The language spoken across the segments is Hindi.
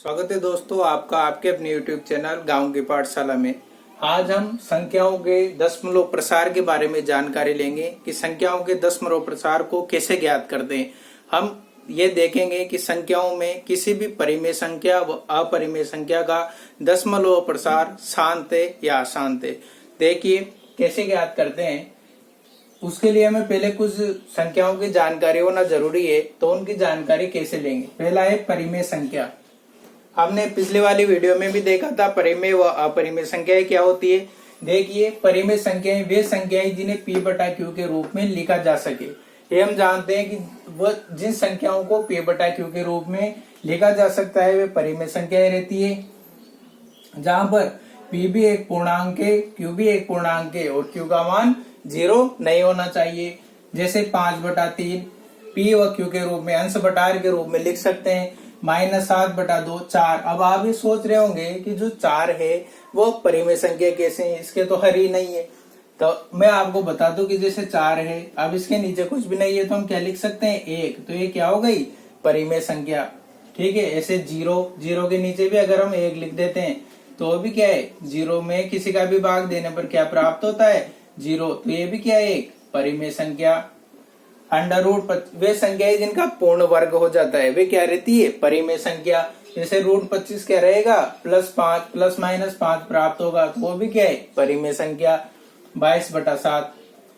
स्वागत है दोस्तों आपका आपके अपने YouTube चैनल गांव की पाठशाला में। आज हम संख्याओं के दशमलव प्रसार के बारे में जानकारी लेंगे कि संख्याओं के दशमलव प्रसार को कैसे ज्ञात करते हैं। हम ये देखेंगे कि संख्याओं में किसी भी परिमेय संख्या व अपरिमेय संख्या का दशमलव प्रसार शांत है या अशांत है। देखिए कैसे ज्ञात करते हैं। उसके लिए हमें पहले कुछ संख्याओं की जानकारी होना जरूरी है, तो उनकी जानकारी कैसे लेंगे। पहला है परिमेय संख्या। हमने पिछले वाली वीडियो में भी देखा था परिमेय व अपरिमेय संख्याएं क्या होती है। देखिए परिमेय संख्याएं वे संख्याएं जिन्हें P बटा Q के रूप में लिखा जा सके। ये हम जानते हैं कि वह जिन संख्याओं को P बटा Q के रूप में लिखा जा सकता है वे परिमेय संख्याएं रहती है, जहां पर P भी एक पूर्णांक है, Q भी एक पूर्णांक है और Q का मान 0 नहीं होना चाहिए। जैसे 5/3 P व Q के रूप में अंश बटार के रूप में लिख सकते हैं। -7/2 4। अब आप ये सोच रहे होंगे कि जो 4 है वो परिमेय संख्या कैसे है, इसके तो हर ही नहीं है। तो मैं आपको बता दूं कि जैसे 4 है, अब इसके नीचे कुछ भी नहीं है तो हम क्या लिख सकते हैं 1, तो ये क्या हो गई परिमेय संख्या। ठीक है। ऐसे 0 के नीचे भी अगर हम 1 लिख देते हैं तो भी क्या है 0 में किसी का भी भाग देने पर क्या प्राप्त होता है 0, तो ये भी क्या है एक परिमेय संख्या। √ वे संख्याएं जिनका पूर्ण वर्ग हो जाता है वे क्या रहती है परिमेय संख्या। जैसे √25 क्या रहेगा +5 ±5 प्राप्त होगा, तो वो भी क्या है परिमेय संख्या। 22/7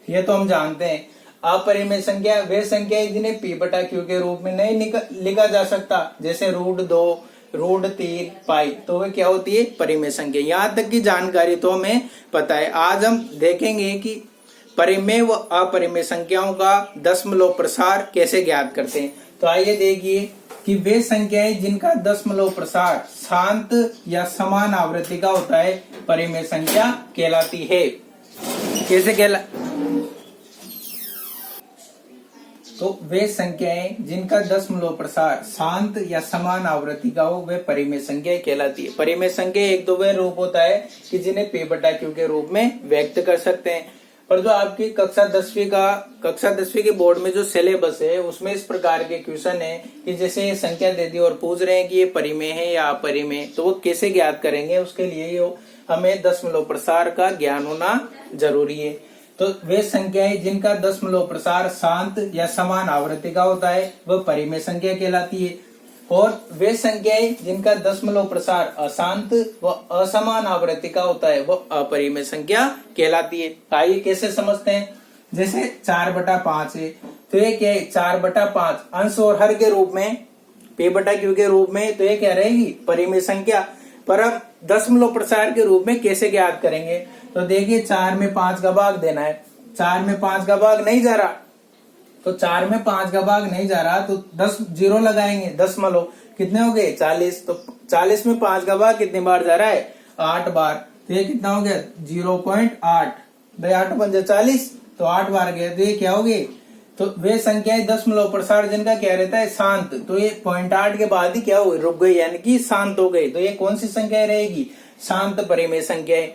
ये तो हम जानते हैं। अपरिमेय संख्या वे संख्याएं जिन्हें P बटा Q के रूप में नहीं लिखा जा सकता, जैसे √2 √3 पाई, तो वे क्या होती है परिमेय संख्या। यहाँ तक की जानकारी तो हमें पता है। आज हम देखेंगे कि परिमेय व अपरिमेय संख्याओं का दशमलव प्रसार कैसे ज्ञात करते हैं। तो आइए देखिए कि वे संख्याएं जिनका दशमलव प्रसार शांत या समान आवृत्ति का होता है परिमेय संख्या कहलाती है। कैसे तो वे संख्याएं जिनका दशमलव प्रसार शांत या समान आवृत्ति का हो वे परिमेय संख्या कहलाती है। परिमेय संख्या एक तो वह रूप होता है कि जिन्हें P बटा Q के रूप में व्यक्त कर सकते हैं। पर जो आपकी कक्षा 10वीं के बोर्ड में जो सिलेबस है उसमें इस प्रकार के क्वेश्चन है कि जैसे ये संख्या दे दी और पूछ रहे हैं कि ये परिमेय है या अपरिमेय, तो वो कैसे ज्ञात करेंगे। उसके लिए हमें दशमलव प्रसार का ज्ञान होना जरूरी है। तो वे संख्याएं जिनका दशमलव प्रसार शांत या समान आवृत्ति का होता है वह परिमेय संख्या कहलाती है, और वे संख्याएं जिनका दशमलव प्रसार अशांत व असमान आवृत्ति का होता है वह अपरिमेय संख्या कहलाती है। आइए कैसे समझते हैं। जैसे 4/5 है, तो ये क्या है 4/5 अंश और हर के रूप में P बटा Q के रूप में, तो ये क्या रहेगी परिमेय संख्या। पर अब दशमलव प्रसार के रूप में कैसे ज्ञात करेंगे। तो देखिए 4 में 5 का भाग देना है, 4 में 5 का भाग नहीं जा रहा, तो 4 में 5 का भाग नहीं जा रहा तो 10 0 लगाएंगे। दशमलव कितने हो गए 40, तो 40 में 5 का भाग कितनी बार जा रहा है 8 बार, तो ये कितना हो गया 0.8 भाई 8 × 40, तो 8 बार गया, तो ये क्या हो गई। तो वे संख्याएं दशमलव प्रसार जिनका क्या रहता है शांत, तो ये 0.8 के बाद ही क्या हो गई रुक गई, यानी कि शांत हो गई। तो ये कौन सी संख्या रहेगी शांत परिमेय संख्याएं।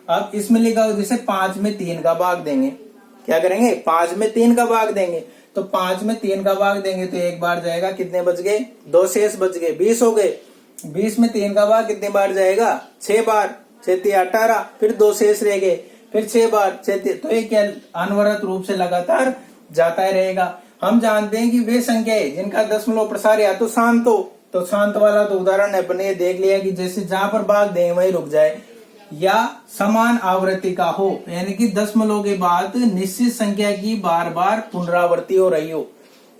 अब इसमें लिखा हो जैसे 5 में 3 का भाग देंगे, क्या करेंगे 5 में 3 का भाग देंगे, तो 5 में 3 का भाग देंगे तो एक बार जाएगा, कितने बच गए 2 शेष बच गए 20 हो गए। 20 में 3 का भाग कितने बार जाएगा 6 बार, 6 18, फिर 2 शेष रह गए, फिर 6 बार 6, तो ये क्या अनवरत रूप से लगातार जाता ही रहेगा। हम जानते हैं कि वे संख्याएं जिनका दशमलव प्रसार या तो शांत हो, तो शांत वाला तो उदाहरण अपने ये देख लिया कि जैसे जहां पर भाग दें वही रुक जाए, या समान आवृत्ति का हो, यानी कि दशमलव के बाद निश्चित संख्या की बार बार पुनरावृत्ति हो रही हो।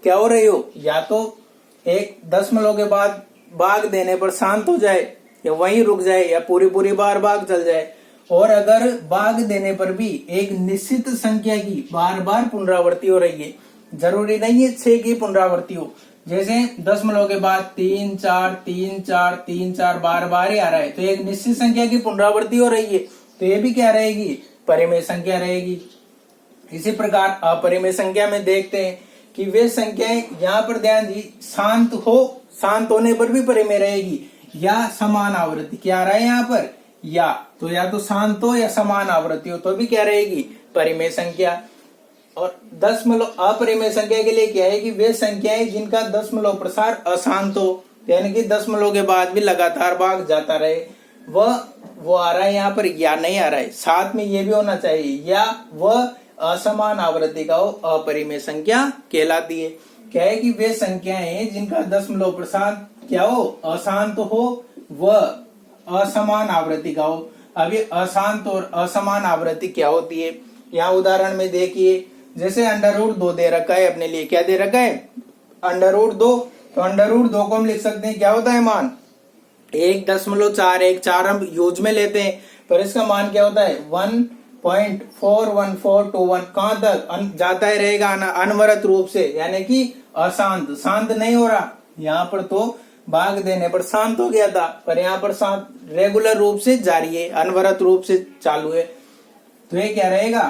क्या हो रही हो, या तो एक दशमलव के बाद भाग देने पर शांत हो जाए या वहीं रुक जाए या पूरी बार भाग चल जाए। और अगर भाग देने पर भी एक निश्चित संख्या की बार बार पुनरावृत्ति हो रही है, जरूरी नहीं है 6 की पुनरावृत्ति हो, जैसे दशमलव के बाद 3 4 3 4 3 4 बार ही आ रहा है, तो एक निश्चित संख्या की पुनरावृत्ति हो रही है, तो ये भी क्या रहेगी परिमेय संख्या रहेगी। इसी प्रकार अपरिमेय संख्या में देखते हैं कि वे संख्याएं यहाँ पर ध्यान दी शांत हो, शांत होने पर भी परिमेय रहेगी, या समान आवृत्ति क्या आ रहा है यहाँ पर या तो शांत हो या समान आवृत्ति हो तो भी क्या रहेगी परिमेय संख्या। और दशमलव अपरिमेय संख्या के लिए क्या है कि वे संख्याएं जिनका दशमलव प्रसार अशांत हो, यानी कि दशमलव के बाद भी लगातार भाग जाता रहे, वो आ रहा है यहाँ पर या नहीं आ रहा है। साथ में ये भी होना चाहिए या वह असमान आवृत्ति का हो, अपरिमेय संख्या कहलाती है। क्या है कि वे संख्याएं जिनका दशमलव प्रसार क्या हो, अशांत हो, वह असमान आवृत्ति का हो। अब ये अशांत और असमान आवृत्ति क्या होती है, यहाँ उदाहरण में देखिए, जैसे √2 दे रखा है अपने लिए, क्या दे रखा है, √2। तो √2 को हम लिख सकते हैं, क्या होता है मान 1.414 हम यूज में लेते हैं, पर इसका मान क्या होता है 1.41421। कहां तक जाता है रहेगा, अनवरत रूप से, यानी कि अशांत, शांत नहीं हो रहा। यहाँ पर तो भाग देने पर शांत हो गया था, पर यहाँ पर शांत रेगुलर रूप से जारी है, अनवरत रूप से चालू है। तो ये क्या रहेगा,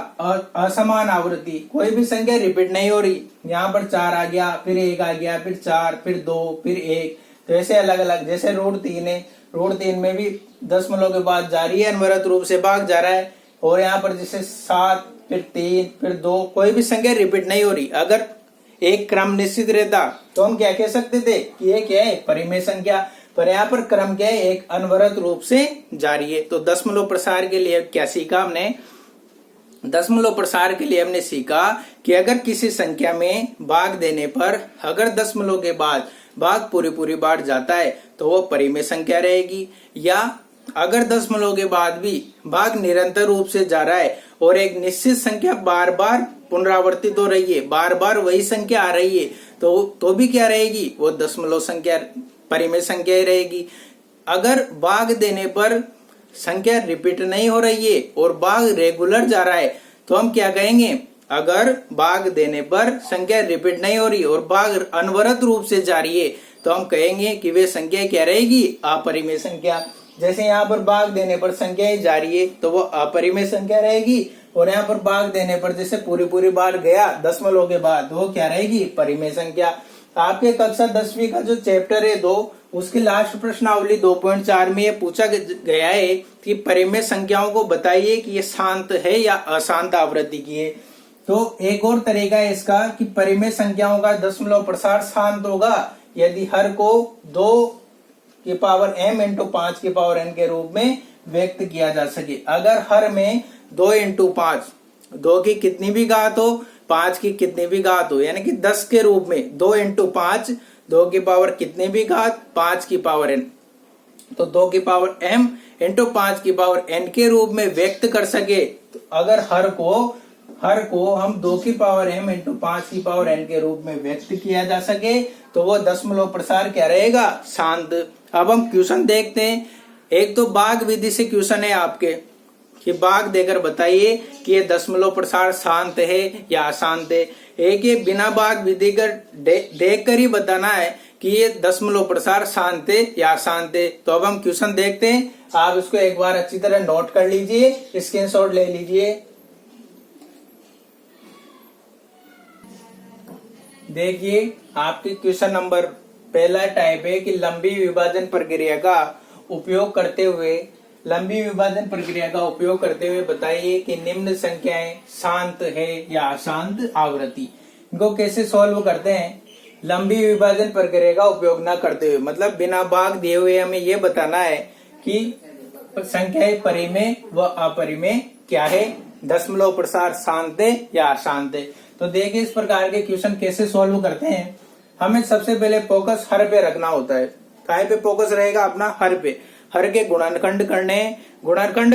असमान आवृत्ति, कोई भी संख्या रिपीट नहीं हो रही। यहाँ पर 4 आ गया, फिर 1 आ गया, फिर 4, फिर 2, फिर 1, तो ऐसे अलग अलग। जैसे √3 है, √3 में भी दशमलव के बाद जारी है, अनवरत रूप से भाग जा रहा है। और यहाँ पर जैसे 7, फिर 3, फिर 2, कोई भी संख्या रिपीट नहीं हो रही। अगर एक क्रम निश्चित रहता तो हम क्या कह सकते थे कि ये क्या है, परिमेय संख्या। पर यहाँ पर क्रम क्या है, एक अनवरत रूप से जारी है। तो दशमलव प्रसार के लिए क्या सीखा हमने, दशमलव प्रसार के लिए हमने सीखा कि अगर किसी संख्या में भाग देने पर अगर दशमलव के बाद भाग पूरी बार जाता है तो वो परिमेय संख्या रहेगी, या अगर दशमलव के बाद भी भाग निरंतर रूप से जा रहा है और एक निश्चित संख्या बार बार पुनरावर्तित हो रही है, बार बार वही संख्या आ रही है, तो भी क्या रहेगी, वो दशमलव संख्या परिमेय संख्या ही रहेगी। अगर भाग देने पर संख्या रिपीट नहीं हो रही है और भाग रेगुलर जा रहा है तो हम क्या कहेंगे, अगर भाग देने पर संख्या रिपीट नहीं हो रही और भाग अनवरत रूप से जारी है तो हम कहेंगे कि वे संख्या क्या रहेगी, अपरिमेय संख्या। जैसे यहाँ पर भाग देने पर संख्या जारी है तो वो अपरिमेय संख्या रहेगी, और यहाँ पर भाग देने पर जैसे पूरी बार गया दशमलव के बाद, वो क्या रहेगी, परिमेय संख्या। आपके कक्षा 10वीं का जो चैप्टर है 2, उसकी लास्ट प्रश्नावली 2.4 में ये पूछा गया है कि परिमेय संख्याओं को बताइए कि ये शांत है या अशांत आवृत्ति की है। तो एक और तरीका है इसका कि परिमेय संख्याओं का दशमलव प्रसार शांत होगा यदि हर को 2 की पावर m इंटू 5 की पावर n के रूप में व्यक्त किया जा सके। अगर हर में 2 इंटू 5, 2 की कितनी भी घात हो, 5 की कितनी भी घात हो, यानी कि 10 के रूप में 2 इंटू 5, 2 की पावर कितनी भी घात 5 की पावर n, तो 2 की पावर m इंटू 5 की पावर n के रूप में व्यक्त कर सके। तो अगर हर को हम 2 की पावर m इंटू 5 की पावर n के रूप में व्यक्त किया जा सके तो वो दशमलव प्रसार क्या रहेगा, शांत। अब हम क्वेश्चन देखते हैं। एक तो भाग विधि से क्वेश्चन है आपके कि भाग देकर बताइए कि ये दशमलव प्रसार शांत है या अशांत है। एक ये बिना भाग विधि कर देख कर ही बताना है कि ये दशमलव प्रसार शांत है या अशांत है। तो अब हम क्वेश्चन देखते हैं। आप इसको एक बार अच्छी तरह नोट कर लीजिए, स्क्रीनशॉट ले लीजिए। देखिए आपके क्वेश्चन नंबर पहला टाइप है कि लंबी विभाजन प्रक्रिया का उपयोग करते हुए बताइए कि निम्न संख्याएं शांत है या अशांत आवृत्ति। इनको कैसे सॉल्व करते हैं, लंबी विभाजन प्रक्रिया का उपयोग न करते हुए, मतलब बिना भाग दिए हुए हमें ये बताना है कि संख्याएं परिमेय व अपरिमेय क्या है, दशमलव प्रसार शांत है या अशांत है। तो देखिए इस प्रकार के क्वेश्चन कैसे सॉल्व करते हैं। हमें सबसे पहले फोकस हर पे रखना होता है। काय पे फोकस रहेगा अपना, हर पे। हर के गुणनखंड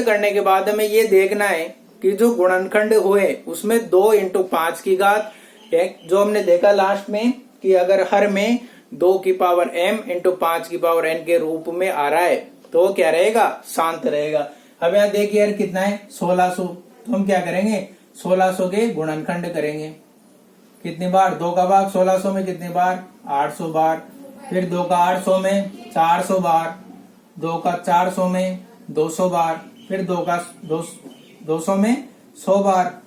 करने के बाद हमें ये देखना है कि जो गुणनखंड हुए उसमें 2 इंटू 5 की घात, जो हमने देखा लास्ट में कि अगर हर में 2 की पावर m इंटू 5 की पावर n के रूप में आ रहा है तो क्या रहेगा, शांत रहेगा। अब यहाँ देखिए यार कितना है 1600, तो हम क्या करेंगे 1600 के गुणनखंड करेंगे। कितनी बार, 2 का भाग 1600 में कितनी बार, 800 बार। फिर 2 का 800 में 400 बार, 2 का 400 में 200 बार, फिर 2 का 200 में 100 बार,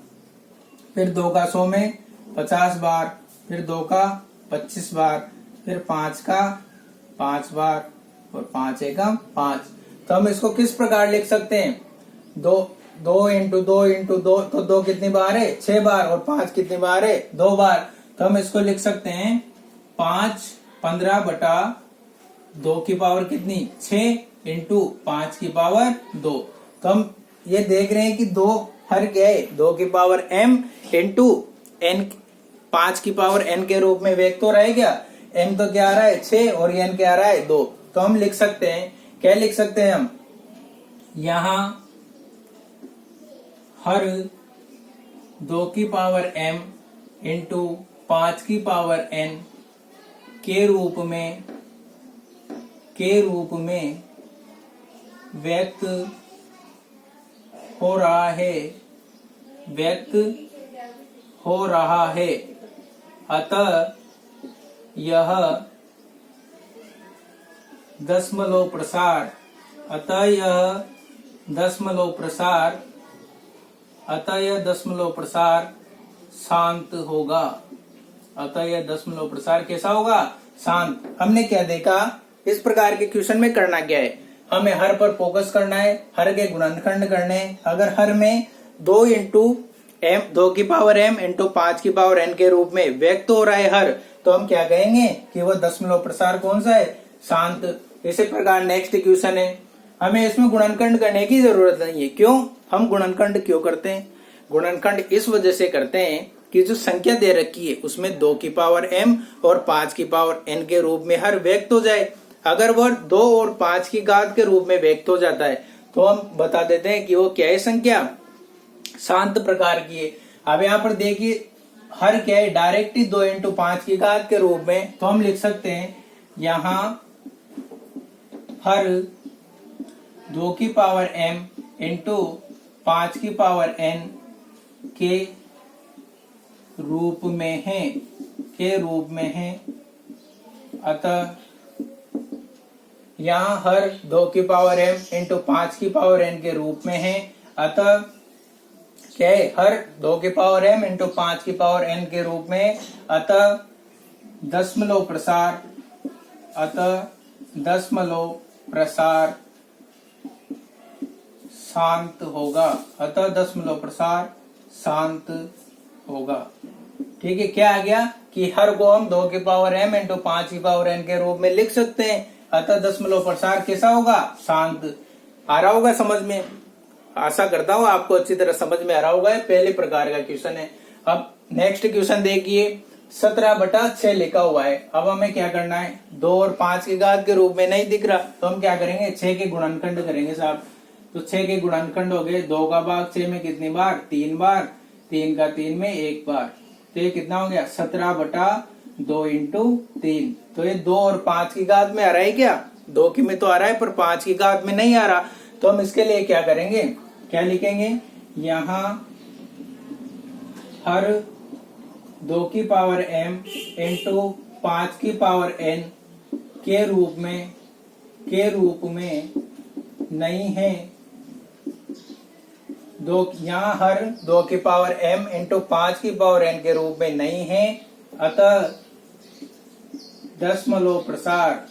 फिर 2 का 100 में 50 बार, फिर 2 का 25 बार, फिर 5 का 5 बार और 5 एकम 5। तो हम इसको किस प्रकार लिख सकते हैं, 2 इंटू 2 इंटू 2, तो 2 कितनी बार है 6 बार, और 5 कितनी बार है 2 बार। तो हम इसको लिख सकते हैं 5 15 बटा 2 की पावर कितनी 6 इंटू 5 की पावर 2। तो हम ये देख रहे हैं कि 2 हर क्या है 2 की पावर m इंटू n 5 की पावर n के रूप में व्यक्त हो रहा है क्या। m तो क्या आ रहा है 6 और n क्या आ रहा है 2। तो हम लिख सकते हैं क्या लिख सकते हैं हम यहां हर 2 की पावर m इंटू 5 की पावर n के रूप में व्यक्त हो रहा है अतः यह दशमलव प्रसार शांत होगा। अतः यह दशमलव प्रसार कैसा होगा शांत। हमने क्या देखा इस प्रकार के क्वेश्चन में करना क्या है, हमें हर पर फोकस करना है, हर के गुणनखंड करने हैं। अगर हर में 2 इंटू m 2 की पावर m इंटू 5 की पावर n के रूप में व्यक्त हो रहा है हर, तो हम क्या कहेंगे कि वह दशमलव प्रसार कौन सा है शांत। इसी प्रकार नेक्स्ट क्वेश्चन है, हमें इसमें गुणनखंड करने की जरूरत नहीं है। क्यों हम गुणनखंड क्यों करते हैं, गुणनखंड इस वजह से करते हैं कि जो संख्या दे रखी है उसमें 2 की पावर m और 5 की पावर n के रूप में हर व्यक्त हो जाए। अगर वह 2 और 5 की घात के रूप में व्यक्त हो जाता है तो हम बता देते हैं कि वो क्या है संख्या शांत प्रकार की है। अब यहाँ पर देखिए हर क्या है डायरेक्ट ही 2 इंटू 5 की घात के रूप में, तो हम लिख सकते हैं यहाँ हर 2 की पावर m इंटू 5 की पावर n के रूप में है अतः यहाँ हर 2 की पावर m इंटू 5 की पावर n के रूप में है अतः क्या है हर 2 की पावर m इंटू 5 की पावर n के रूप में अतः दशमलव प्रसार शांत होगा। अतः दशमलव प्रसार शांत होगा। ठीक है, क्या आ गया कि हर को हम 2 की पावर m इंटू 5 की पावर n के रूप में लिख सकते हैं। अतः दशमलव प्रसार कैसा होगा शांत। आ रहा होगा समझ में, आशा करता हूँ आपको अच्छी तरह समझ में आ रहा होगा। पहले प्रकार का क्वेश्चन है। अब नेक्स्ट क्वेश्चन देखिए 17/6 लिखा हुआ है। अब हमें क्या करना है 2 और 5 की घात के रूप में नहीं दिख रहा, तो हम क्या करेंगे 6 के गुणनखंड करेंगे साहब। तो 6 के गुणनखंड हो गए 2 का भाग 6 में कितनी बार 3 बार, 3 का 3 में 1 बार, तो ये कितना हो गया 17/2 इंटू 3। तो ये 2 और 5 की घात में आ रहा है क्या, 2 की में तो आ रहा है पर 5 की घात में नहीं आ रहा। तो हम इसके लिए क्या करेंगे, क्या लिखेंगे यहाँ हर 2 की पावर m इंटू 5 की पावर n के रूप में नहीं है। यहाँ हर 2 की पावर m इंटू 5 की पावर n के रूप में नहीं है अतः दशमलव प्रसार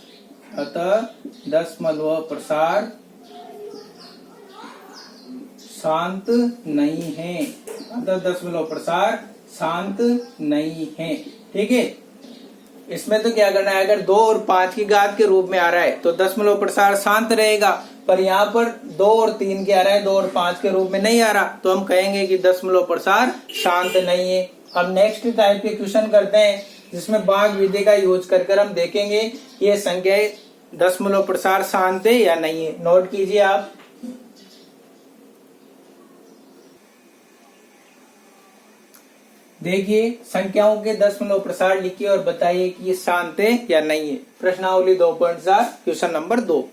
शांत नहीं है। अतः दशमलव प्रसार शांत नहीं है। ठीक है, इसमें तो क्या करना है, अगर 2 और 5 की घात के रूप में आ रहा है तो दशमलव प्रसार शांत रहेगा, पर यहाँ पर 2 और 3 के आ रहा है 2 और 5 के रूप में नहीं आ रहा, तो हम कहेंगे कि दशमलव प्रसार शांत नहीं है। अब नेक्स्ट टाइप के क्वेश्चन करते हैं जिसमें भाग विधि का यूज कर हम देखेंगे ये संख्याएं दशमलव प्रसार शांत है या नहीं है। नोट कीजिए आप। देखिए संख्याओं के दशमलव प्रसार लिखिए और बताइए कि ये शांत है या नहीं है। प्रश्नावली 2.4 क्वेश्चन नंबर 2।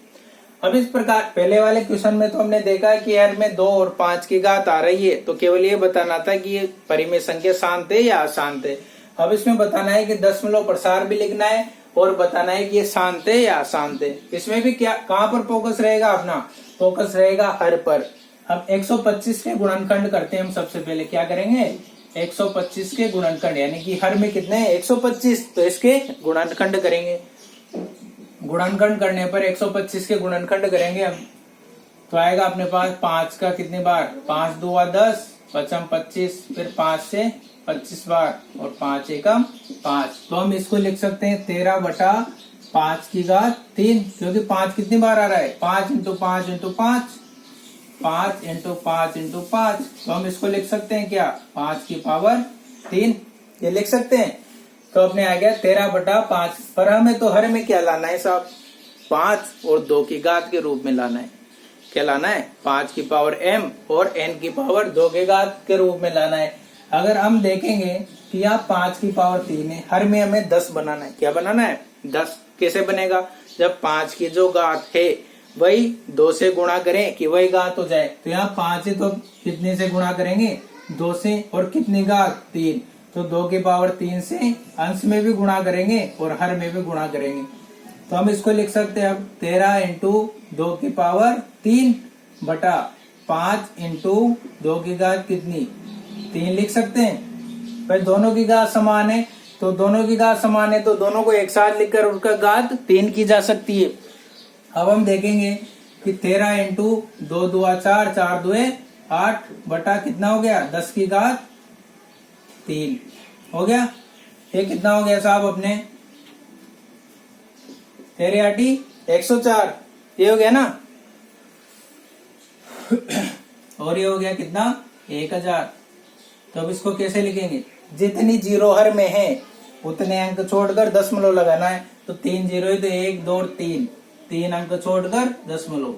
अब इस प्रकार पहले वाले क्वेश्चन में तो हमने देखा कि हर में 2 और 5 की घात आ रही है, तो केवल ये बताना था कि ये परिमेय संख्या शांत है या अशांत है। अब इसमें बताना है कि दशमलव प्रसार भी लिखना है और बताना है कि ये शांत है या अशांत है। इसमें भी क्या कहाँ पर फोकस रहेगा, अपना फोकस रहेगा हर पर। अब 125 के गुणनखंड करते हैं हम। सबसे पहले क्या करेंगे 125 के गुणनखंड, यानी कि हर में कितने हैं 125, तो इसके गुणनखंड करेंगे। गुणनखंड करने पर 125 के गुणनखंड करेंगे हम, तो आएगा अपने पास 5 का कितनी बार 5 2 10 पचम 25, फिर 5 से 25 बार और 5 एकम 5। तो हम इसको लिख सकते हैं 13/5 5 की घात 3, क्योंकि 5 कितनी बार आ रहा है, 5 इंटू 5 इंटू 5, 5 इंटू 5 इंटू 5। तो हम इसको लिख सकते हैं क्या, 5 की पावर 3, ये लिख सकते हैं। तो अपने आ गया 13/5। पर हमें तो हर में क्या लाना है साहब, 5 और 2 की घात के रूप में लाना है। क्या लाना है, 5 की पावर m और n की पावर 2 के घात के रूप में लाना है। अगर हम देखेंगे कि यहाँ 5 की पावर 3 है, हर में हमें 10 बनाना है। क्या बनाना है, 10। कैसे बनेगा, जब 5 की जो घात है वही 2 से गुणा करें कि वही घात हो जाए। तो यहाँ 5 है तो कितने से गुणा करेंगे, 2 से, और कितनी घात, 3। तो 2 की पावर 3 से अंश में भी गुणा करेंगे और हर में भी गुणा करेंगे। तो हम इसको लिख सकते हैं अब 13 इंटू 2 की पावर 3 बटा 5 इंटू 2 की घात कितनी, 3 लिख सकते हैं। भाई दोनों की घात समान है, तो दोनों की घात समान है तो दोनों को एक साथ लिखकर उनका घात 3 की जा सकती है। अब हम देखेंगे कि 13 इंटू 2 दूआ 4, 4 दूए 8 बटा कितना हो गया, 10 की घात 3 हो गया। ये कितना हो गया साहब अपने, 13 8 104, ये हो गया ना। और ये हो गया कितना, 1000। तो अब इसको कैसे लिखेंगे, जितनी जीरो हर में है उतने अंक छोड़कर दशमलव लगाना है। तो 3 जीरो है तो 1 2 3, 3 अंक छोड़कर दशमलव,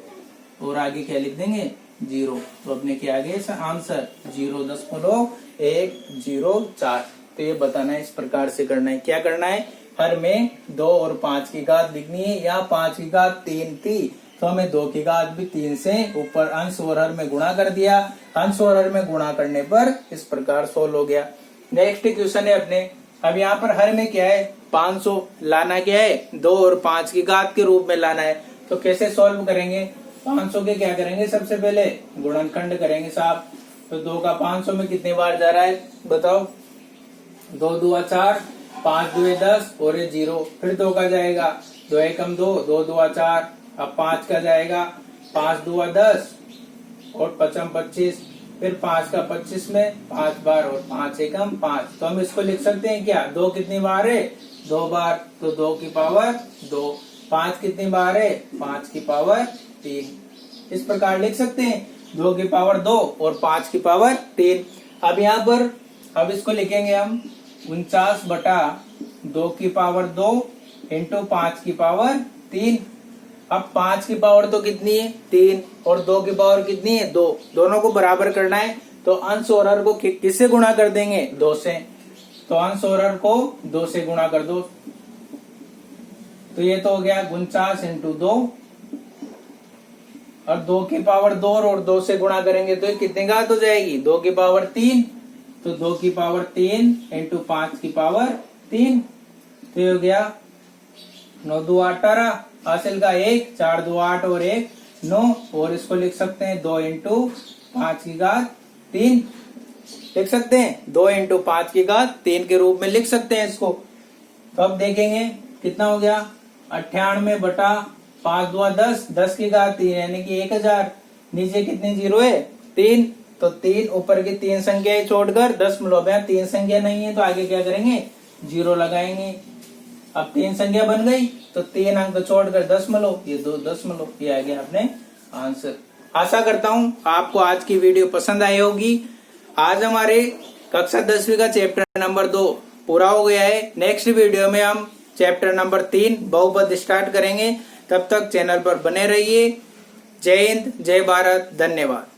और आगे क्या लिख देंगे, 0। तो अपने क्या आ गया आंसर, 0.104। तो ये बताना है, इस प्रकार से करना है। क्या करना है, हर में 2 और 5 की घात लिखनी है। यहाँ 5 की घात 3 थी तो हमें 2 की घात भी 3 से ऊपर अंश और हर में गुणा कर दिया। अंश और हर में गुणा करने पर इस प्रकार सोल्व हो गया। नेक्स्ट क्वेश्चन है अपने, अब यहाँ पर हर में क्या है, 500 लाना क्या है, 2 और 5 की घात के रूप में लाना है। तो कैसे सॉल्व करेंगे, 500 के क्या करेंगे, सबसे पहले गुणनखंड करेंगे साहब। तो 2 का 500 में कितने बार जा रहा है बताओ, 2 दूआ 4, 5 दुए 10 और ये 0। फिर 2 का जाएगा, 2 एकम 2, 2 दूआ 4। अब 5 का जाएगा, 5 दूआ 10 और 5 25। फिर 5 का 25 में 5 बार और 5 एकम 5। तो हम इसको लिख सकते हैं क्या, 2 कितनी बार है, 2 बार। तो 2 की पावर 2। 5 कितनी बार है, 5 की पावर 3। इस प्रकार लिख सकते हैं, 2 की पावर 2 और 5 की पावर 3। अब यहाँ पर अब इसको लिखेंगे हम 49/2 की पावर 2 इंटू 5 की पावर 3। अब 5 की पावर तो कितनी है, 3, और 2 की पावर कितनी है, 2। दोनों को बराबर करना है तो अंश और हर को किससे गुणा कर देंगे, 2 से। तो अंश और हर को 2 से गुणा कर दो। तो ये तो हो गया 49 इंटू 2, और 2 की पावर 2 और 2 से गुणा करेंगे तो ये कितने घात हो जाएगी, 2 की पावर 3। तो 2 की पावर 3 इंटू 5 की पावर 3। तो ये हो गया 9 2 18, हासिल का 1, 4 2 8 और 1 9। और इसको लिख सकते हैं 2 इंटू 5 की घात 3 लिख सकते हैं, 2 इंटू 5 की घात 3 के रूप में लिख सकते हैं इसको। तो अब देखेंगे कितना हो गया, 98/5 2 10, 10 की घात 3 यानी कि 1000। नीचे कितने जीरो है, 3। तो 3 ऊपर की 3 संख्याएं छोड़कर दशमलव में 3 संख्या नहीं है तो आगे क्या करेंगे, 0 लगाएंगे। अब 3 संख्या बन गई तो 3 अंक छोड़कर दशमलव, ये 2 दशमलव, ये आ गया अपने आंसर। आशा करता हूँ आपको आज की वीडियो पसंद आई होगी। आज हमारे कक्षा 10वीं का चैप्टर नंबर 2 पूरा हो गया है। नेक्स्ट वीडियो में हम चैप्टर नंबर 3 बहुपद स्टार्ट करेंगे। तब तक चैनल पर बने रहिए। जय हिंद, जय भारत, धन्यवाद।